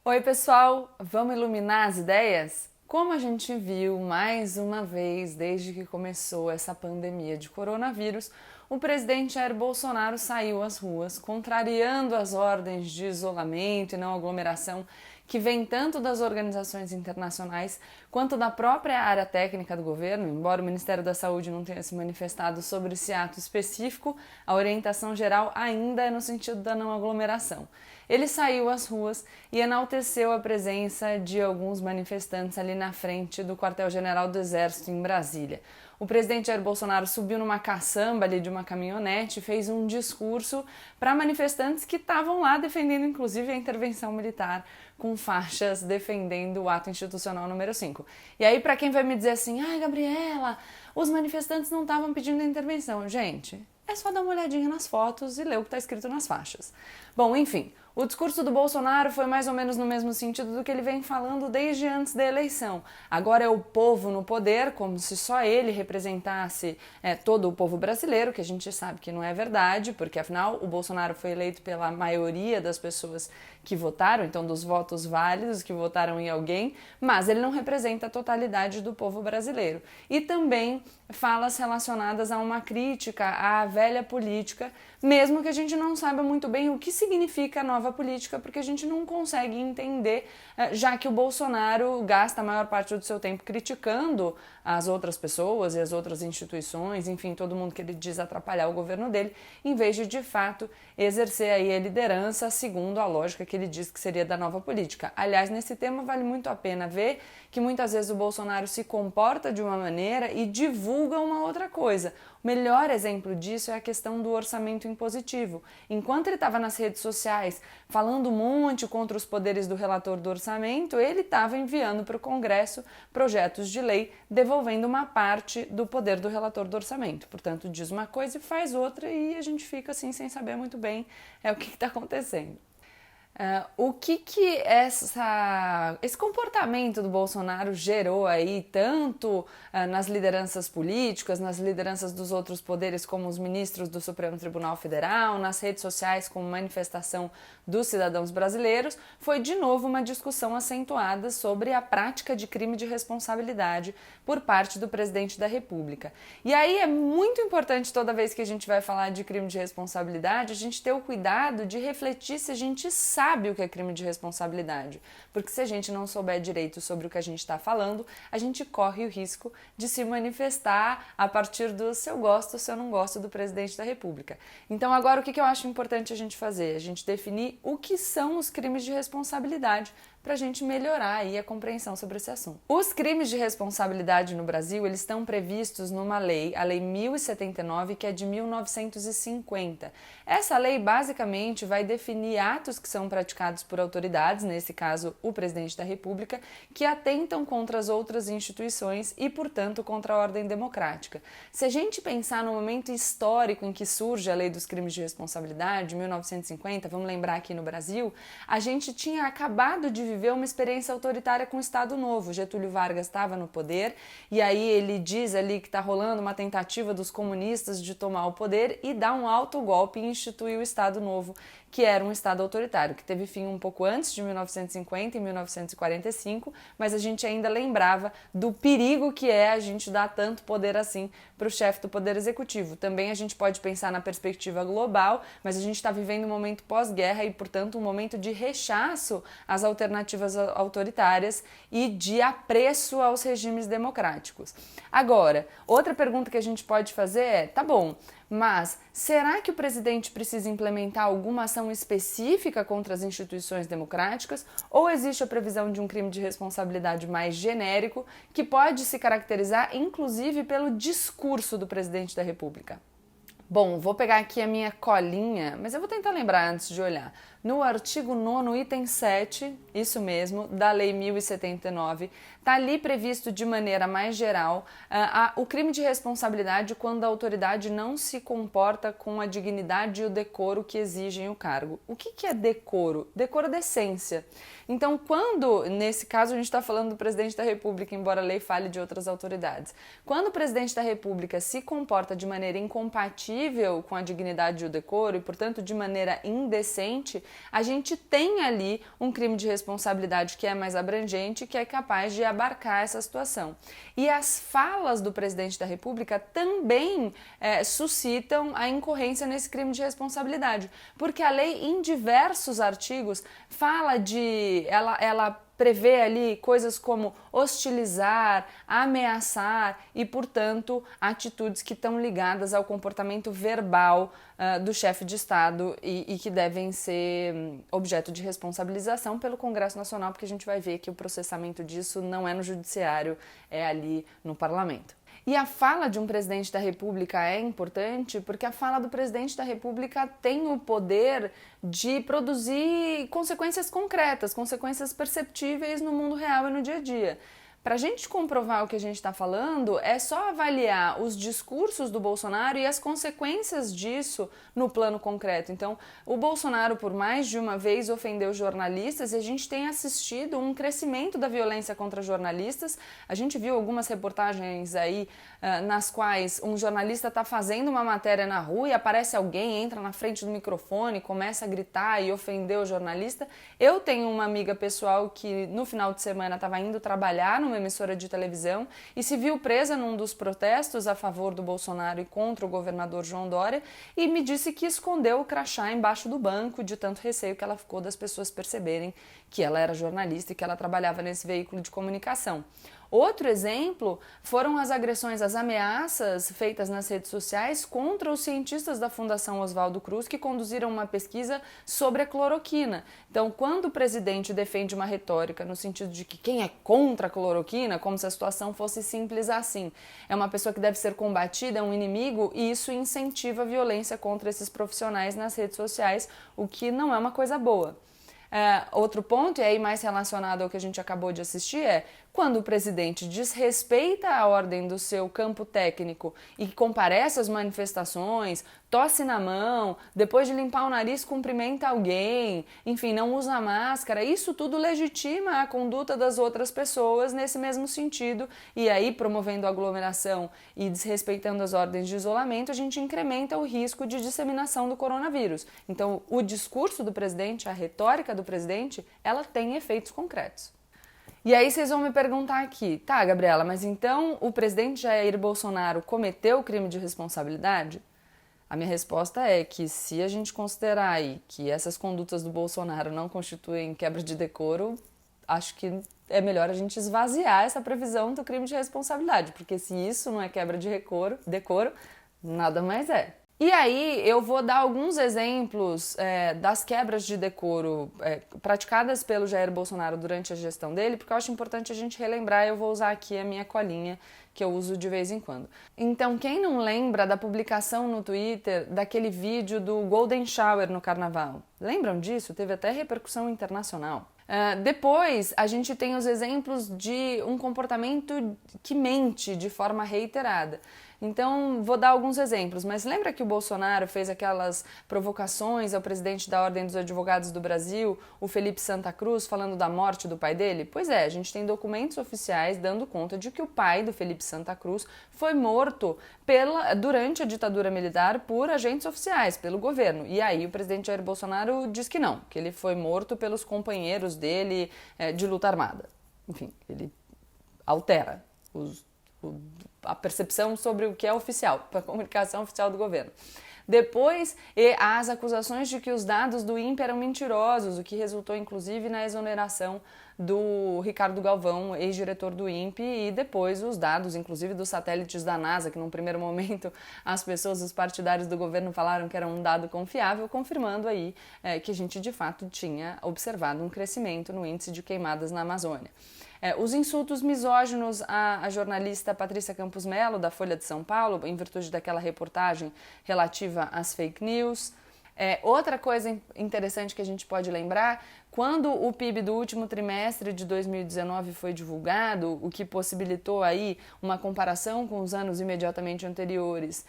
Oi, pessoal! Vamos iluminar as ideias? Como a gente viu mais uma vez desde que começou essa pandemia de coronavírus, o presidente Jair Bolsonaro saiu às ruas, contrariando as ordens de isolamento e não aglomeração que vem tanto das organizações internacionais quanto da própria área técnica do governo. Embora o Ministério da Saúde não tenha se manifestado sobre esse ato específico, a orientação geral ainda é no sentido da não aglomeração. Ele saiu às ruas e enalteceu a presença de alguns manifestantes ali na frente do quartel-general do Exército em Brasília. O presidente Jair Bolsonaro subiu numa caçamba ali de uma caminhonete e fez um discurso para manifestantes que estavam lá defendendo inclusive a intervenção militar, com faixas defendendo o ato institucional número 5. E aí, para quem vai me dizer assim, ai, Gabriela, os manifestantes não estavam pedindo a intervenção. Gente, é só dar uma olhadinha nas fotos e ler o que está escrito nas faixas. Bom, enfim, o discurso do Bolsonaro foi mais ou menos no mesmo sentido do que ele vem falando desde antes da eleição. Agora é o povo no poder, como se só ele representasse todo o povo brasileiro, que a gente sabe que não é verdade, porque afinal o Bolsonaro foi eleito pela maioria das pessoas que votaram, então dos votos válidos que votaram em alguém, mas ele não representa a totalidade do povo brasileiro. E também falas relacionadas a uma crítica à velha política, mesmo que a gente não saiba muito bem o que significa a nova política, porque a gente não consegue entender, já que o Bolsonaro gasta a maior parte do seu tempo criticando as outras pessoas e as outras instituições, enfim, todo mundo que ele diz atrapalhar o governo dele, em vez de fato, exercer aí a liderança segundo a lógica que ele diz que seria da nova política. Aliás, nesse tema vale muito a pena ver que muitas vezes o Bolsonaro se comporta de uma maneira e divulga uma outra coisa. O melhor exemplo disso é a questão do orçamento impositivo. Enquanto ele estava nas redes sociais falando um monte contra os poderes do relator do orçamento, ele estava enviando para o Congresso projetos de lei devolvendo uma parte do poder do relator do orçamento. Portanto, diz uma coisa e faz outra e a gente fica assim sem saber muito bem o que está acontecendo. O que esse comportamento do Bolsonaro gerou aí, tanto nas lideranças políticas, nas lideranças dos outros poderes, como os ministros do Supremo Tribunal Federal, nas redes sociais como manifestação dos cidadãos brasileiros, foi de novo uma discussão acentuada sobre a prática de crime de responsabilidade por parte do presidente da República. E aí é muito importante, toda vez que a gente vai falar de crime de responsabilidade, a gente ter o cuidado de refletir se a gente sabe o que é crime de responsabilidade, porque se a gente não souber direito sobre o que a gente está falando, a gente corre o risco de se manifestar a partir do se eu gosto ou se eu não gosto do presidente da República. Então agora o que eu acho importante a gente fazer? A gente definir o que são os crimes de responsabilidade para a gente melhorar aí a compreensão sobre esse assunto. Os crimes de responsabilidade no Brasil, eles estão previstos numa lei, a Lei 1079, que é de 1950. Essa lei basicamente vai definir atos que são praticados por autoridades, nesse caso o presidente da República, que atentam contra as outras instituições e, portanto, contra a ordem democrática. Se a gente pensar no momento histórico em que surge a Lei dos Crimes de Responsabilidade, 1950, vamos lembrar aqui no Brasil, a gente tinha acabado de viver uma experiência autoritária com o Estado Novo. Getúlio Vargas estava no poder e aí ele diz ali que está rolando uma tentativa dos comunistas de tomar o poder e dar um autogolpe e instituir o Estado Novo, que era um Estado autoritário, que teve fim um pouco antes de 1950, em 1945, mas a gente ainda lembrava do perigo que é a gente dar tanto poder assim para o chefe do Poder Executivo. Também a gente pode pensar na perspectiva global, mas a gente está vivendo um momento pós-guerra e, portanto, um momento de rechaço às alternativas autoritárias e de apreço aos regimes democráticos. Agora, outra pergunta que a gente pode fazer é, tá bom, mas será que o presidente precisa implementar alguma ação específica contra as instituições democráticas ou existe a previsão de um crime de responsabilidade mais genérico que pode se caracterizar inclusive pelo discurso do presidente da República? Bom, vou pegar aqui a minha colinha, mas eu vou tentar lembrar antes de olhar. No artigo 9º, item 7, isso mesmo, da Lei 1079, está ali previsto de maneira mais geral o crime de responsabilidade quando a autoridade não se comporta com a dignidade e o decoro que exigem o cargo. O que é decoro? Decoro é decência. Então, quando, nesse caso a gente está falando do presidente da República, embora a lei fale de outras autoridades, quando o presidente da República se comporta de maneira incompatível com a dignidade e o decoro e, portanto, de maneira indecente, a gente tem ali um crime de responsabilidade que é mais abrangente, que é capaz de abarcar essa situação. E as falas do presidente da República também suscitam a incorrência nesse crime de responsabilidade, porque a lei, em diversos artigos, fala de... ela prevê ali coisas como hostilizar, ameaçar e, portanto, atitudes que estão ligadas ao comportamento verbal do chefe de Estado e que devem ser objeto de responsabilização pelo Congresso Nacional, porque a gente vai ver que o processamento disso não é no Judiciário, é ali no Parlamento. E a fala de um presidente da República é importante porque a fala do presidente da República tem o poder de produzir consequências concretas, consequências perceptíveis no mundo real e no dia a dia. Para a gente comprovar o que a gente está falando, é só avaliar os discursos do Bolsonaro e as consequências disso no plano concreto. Então, o Bolsonaro, por mais de uma vez, ofendeu jornalistas e a gente tem assistido um crescimento da violência contra jornalistas. A gente viu algumas reportagens aí nas quais um jornalista está fazendo uma matéria na rua e aparece alguém, entra na frente do microfone, começa a gritar e ofender o jornalista. Eu tenho uma amiga pessoal que no final de semana estava indo trabalhar numa emissora de televisão e se viu presa num dos protestos a favor do Bolsonaro e contra o governador João Dória e me disse que escondeu o crachá embaixo do banco de tanto receio que ela ficou das pessoas perceberem que ela era jornalista e que ela trabalhava nesse veículo de comunicação. Outro exemplo foram as agressões, as ameaças feitas nas redes sociais contra os cientistas da Fundação Oswaldo Cruz que conduziram uma pesquisa sobre a cloroquina. Então, quando o presidente defende uma retórica no sentido de que quem é contra a cloroquina, como se a situação fosse simples assim, é uma pessoa que deve ser combatida, é um inimigo, e isso incentiva a violência contra esses profissionais nas redes sociais, o que não é uma coisa boa. Outro ponto, e aí mais relacionado ao que a gente acabou de assistir, é quando o presidente desrespeita a ordem do seu campo técnico e comparece às manifestações, tosse na mão, depois de limpar o nariz cumprimenta alguém, enfim, não usa máscara, isso tudo legitima a conduta das outras pessoas nesse mesmo sentido e aí promovendo aglomeração e desrespeitando as ordens de isolamento, a gente incrementa o risco de disseminação do coronavírus. Então, o discurso do presidente, a retórica do presidente, ela tem efeitos concretos. E aí vocês vão me perguntar aqui, tá, Gabriela, mas então o presidente Jair Bolsonaro cometeu o crime de responsabilidade? A minha resposta é que se a gente considerar aí que essas condutas do Bolsonaro não constituem quebra de decoro, acho que é melhor a gente esvaziar essa previsão do crime de responsabilidade, porque se isso não é quebra de decoro, nada mais é. E aí eu vou dar alguns exemplos das quebras de decoro praticadas pelo Jair Bolsonaro durante a gestão dele, porque eu acho importante a gente relembrar, eu vou usar aqui a minha colinha, que eu uso de vez em quando. Então, quem não lembra da publicação no Twitter daquele vídeo do Golden Shower no Carnaval? Lembram disso? Teve até repercussão internacional. Depois, a gente tem os exemplos de um comportamento que mente de forma reiterada. Então, vou dar alguns exemplos, mas lembra que o Bolsonaro fez aquelas provocações ao presidente da Ordem dos Advogados do Brasil, o Felipe Santa Cruz, falando da morte do pai dele? Pois é, a gente tem documentos oficiais dando conta de que o pai do Felipe Santa Cruz foi morto durante a ditadura militar por agentes oficiais, pelo governo. E aí o presidente Jair Bolsonaro diz que não, que ele foi morto pelos companheiros dele de luta armada. Enfim, ele altera a percepção sobre o que é oficial, a comunicação oficial do governo. Depois, as acusações de que os dados do INPE eram mentirosos, o que resultou inclusive na exoneração do Ricardo Galvão, ex-diretor do INPE, e depois os dados, inclusive dos satélites da NASA, que num primeiro momento as pessoas, os partidários do governo falaram que era um dado confiável, confirmando aí que a gente de fato tinha observado um crescimento no índice de queimadas na Amazônia. Os insultos misóginos à jornalista Patrícia Campos Mello, da Folha de São Paulo, em virtude daquela reportagem relativa às fake news. Outra coisa interessante que a gente pode lembrar, Quando o PIB do último trimestre de 2019 foi divulgado, o que possibilitou aí uma comparação com os anos imediatamente anteriores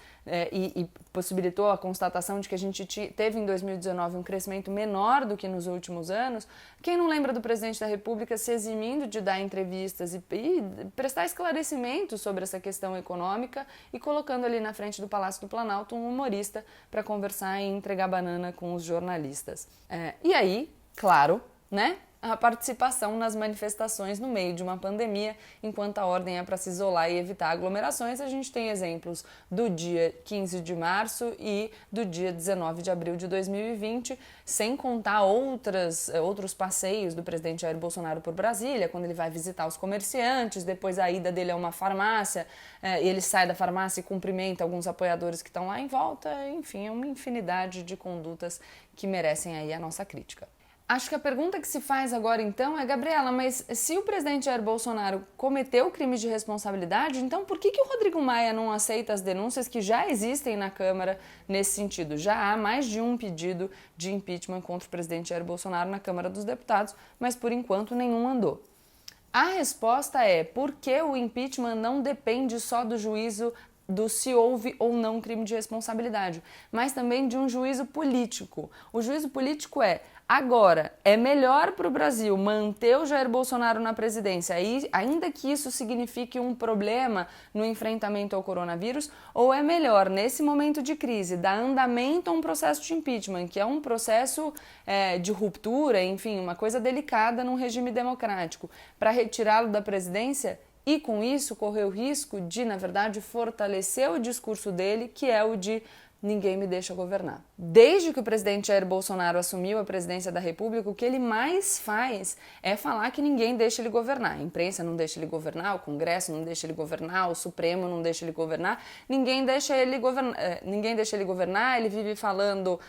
e possibilitou a constatação de que a gente teve em 2019 um crescimento menor do que nos últimos anos, quem não lembra do presidente da República se eximindo de dar entrevistas e prestar esclarecimentos sobre essa questão econômica e colocando ali na frente do Palácio do Planalto um humorista para conversar e entregar banana com os jornalistas. E aí, claro, né? A participação nas manifestações no meio de uma pandemia, enquanto a ordem é para se isolar e evitar aglomerações. A gente tem exemplos do dia 15 de março e do dia 19 de abril de 2020, sem contar outros passeios do presidente Jair Bolsonaro por Brasília, quando ele vai visitar os comerciantes, depois a ida dele a uma farmácia, ele sai da farmácia e cumprimenta alguns apoiadores que estão lá em volta. Enfim, é uma infinidade de condutas que merecem aí a nossa crítica. Acho que a pergunta que se faz agora então é, Gabriela, mas se o presidente Jair Bolsonaro cometeu crime de responsabilidade, então por que o Rodrigo Maia não aceita as denúncias que já existem na Câmara nesse sentido? Já há mais de um pedido de impeachment contra o presidente Jair Bolsonaro na Câmara dos Deputados, mas por enquanto nenhum andou. A resposta é porque o impeachment não depende só do juízo do se houve ou não crime de responsabilidade, mas também de um juízo político. O juízo político agora, é melhor para o Brasil manter o Jair Bolsonaro na presidência, ainda que isso signifique um problema no enfrentamento ao coronavírus, ou é melhor, nesse momento de crise, dar andamento a um processo de impeachment, que é um processo de ruptura, enfim, uma coisa delicada num regime democrático, para retirá-lo da presidência e, com isso, correr o risco de, na verdade, fortalecer o discurso dele, que é o de ninguém me deixa governar. Desde que o presidente Jair Bolsonaro assumiu a presidência da República, o que ele mais faz é falar que ninguém deixa ele governar. A imprensa não deixa ele governar, o Congresso não deixa ele governar, o Supremo não deixa ele governar, ninguém deixa ele governar, ele vive falando,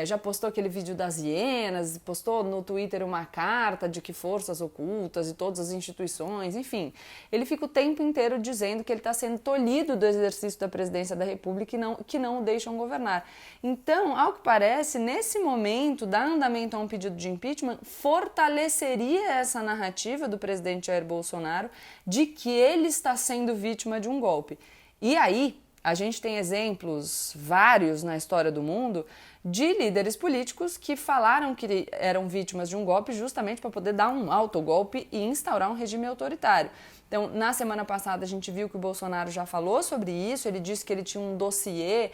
já postou aquele vídeo das hienas, postou no Twitter uma carta de que forças ocultas e todas as instituições, enfim, ele fica o tempo inteiro dizendo que ele está sendo tolhido do exercício da presidência da República e que não o deixam governar. Então, ao que parece, nesse momento, dar andamento a um pedido de impeachment fortaleceria essa narrativa do presidente Jair Bolsonaro de que ele está sendo vítima de um golpe. E aí, a gente tem exemplos vários na história do mundo de líderes políticos que falaram que eram vítimas de um golpe justamente para poder dar um autogolpe e instaurar um regime autoritário. Então, na semana passada, a gente viu que o Bolsonaro já falou sobre isso, ele disse que ele tinha um dossiê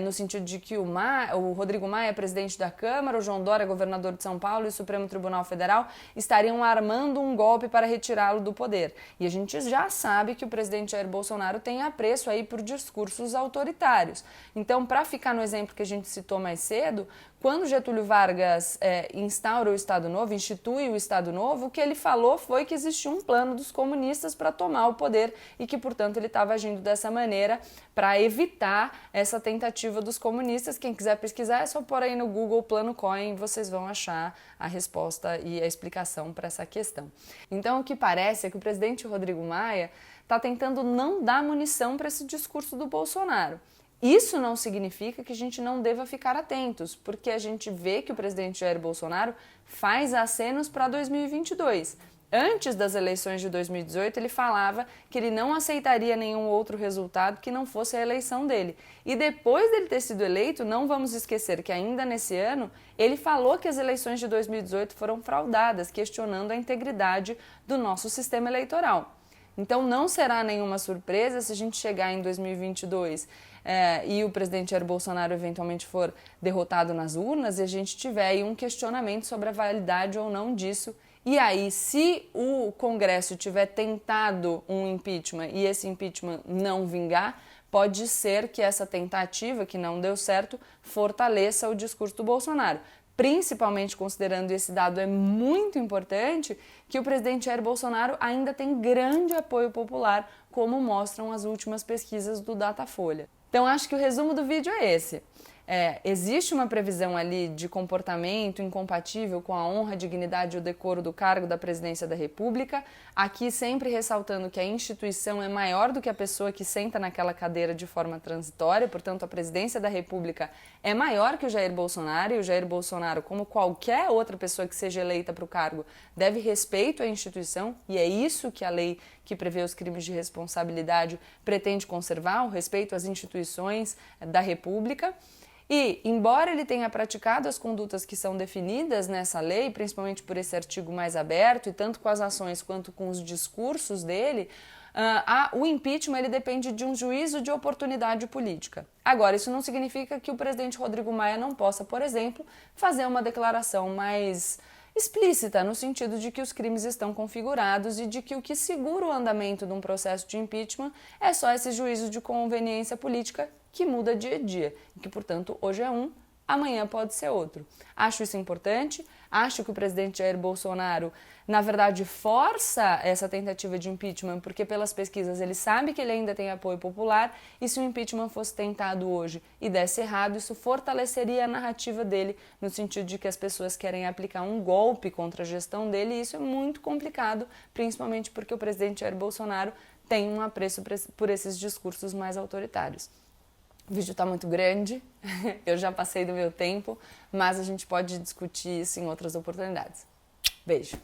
no sentido de que o Rodrigo Maia é presidente da Câmara, o João Dória, governador de São Paulo, e o Supremo Tribunal Federal estariam armando um golpe para retirá-lo do poder. E a gente já sabe que o presidente Jair Bolsonaro tem apreço aí por discursos autoritários. Então, para ficar no exemplo que a gente citou mais cedo, quando Getúlio Vargas instaura o Estado Novo, institui o Estado Novo, o que ele falou foi que existia um plano dos comunistas para tomar o poder e que, portanto, ele estava agindo dessa maneira para evitar essa tentativa dos comunistas. Quem quiser pesquisar é só pôr aí no Google Plano Cohen, vocês vão achar a resposta e a explicação para essa questão. Então, o que parece é que o presidente Rodrigo Maia está tentando não dar munição para esse discurso do Bolsonaro. Isso não significa que a gente não deva ficar atentos, porque a gente vê que o presidente Jair Bolsonaro faz acenos para 2022. Antes das eleições de 2018, ele falava que ele não aceitaria nenhum outro resultado que não fosse a eleição dele. E depois dele ter sido eleito, não vamos esquecer que ainda nesse ano, ele falou que as eleições de 2018 foram fraudadas, questionando a integridade do nosso sistema eleitoral. Então não será nenhuma surpresa se a gente chegar em 2022 e o presidente Jair Bolsonaro eventualmente for derrotado nas urnas e a gente tiver aí um questionamento sobre a validade ou não disso. E aí, se o Congresso tiver tentado um impeachment e esse impeachment não vingar, pode ser que essa tentativa, que não deu certo, fortaleça o discurso do Bolsonaro. Principalmente considerando esse dado é muito importante, que o presidente Jair Bolsonaro ainda tem grande apoio popular, como mostram as últimas pesquisas do Datafolha. Então acho que o resumo do vídeo é esse. existe uma previsão ali de comportamento incompatível com a honra, a dignidade e o decoro do cargo da presidência da República, aqui sempre ressaltando que a instituição é maior do que a pessoa que senta naquela cadeira de forma transitória, portanto a presidência da República é maior que o Jair Bolsonaro, e o Jair Bolsonaro, como qualquer outra pessoa que seja eleita para o cargo, deve respeito à instituição, e é isso que a lei que prevê os crimes de responsabilidade pretende conservar, o respeito às instituições da República. E, embora ele tenha praticado as condutas que são definidas nessa lei, principalmente por esse artigo mais aberto, e tanto com as ações quanto com os discursos dele, o impeachment ele depende de um juízo de oportunidade política. Agora, isso não significa que o presidente Rodrigo Maia não possa, por exemplo, fazer uma declaração mais explícita, no sentido de que os crimes estão configurados e de que o que segura o andamento de um processo de impeachment é só esse juízo de conveniência política que muda dia a dia, e que, portanto, hoje é um, amanhã pode ser outro. Acho isso importante, acho que o presidente Jair Bolsonaro, na verdade, força essa tentativa de impeachment, porque pelas pesquisas ele sabe que ele ainda tem apoio popular, e se o impeachment fosse tentado hoje e desse errado, isso fortaleceria a narrativa dele, no sentido de que as pessoas querem aplicar um golpe contra a gestão dele, e isso é muito complicado, principalmente porque o presidente Jair Bolsonaro tem um apreço por esses discursos mais autoritários. O vídeo está muito grande, eu já passei do meu tempo, mas a gente pode discutir isso em outras oportunidades. Beijo!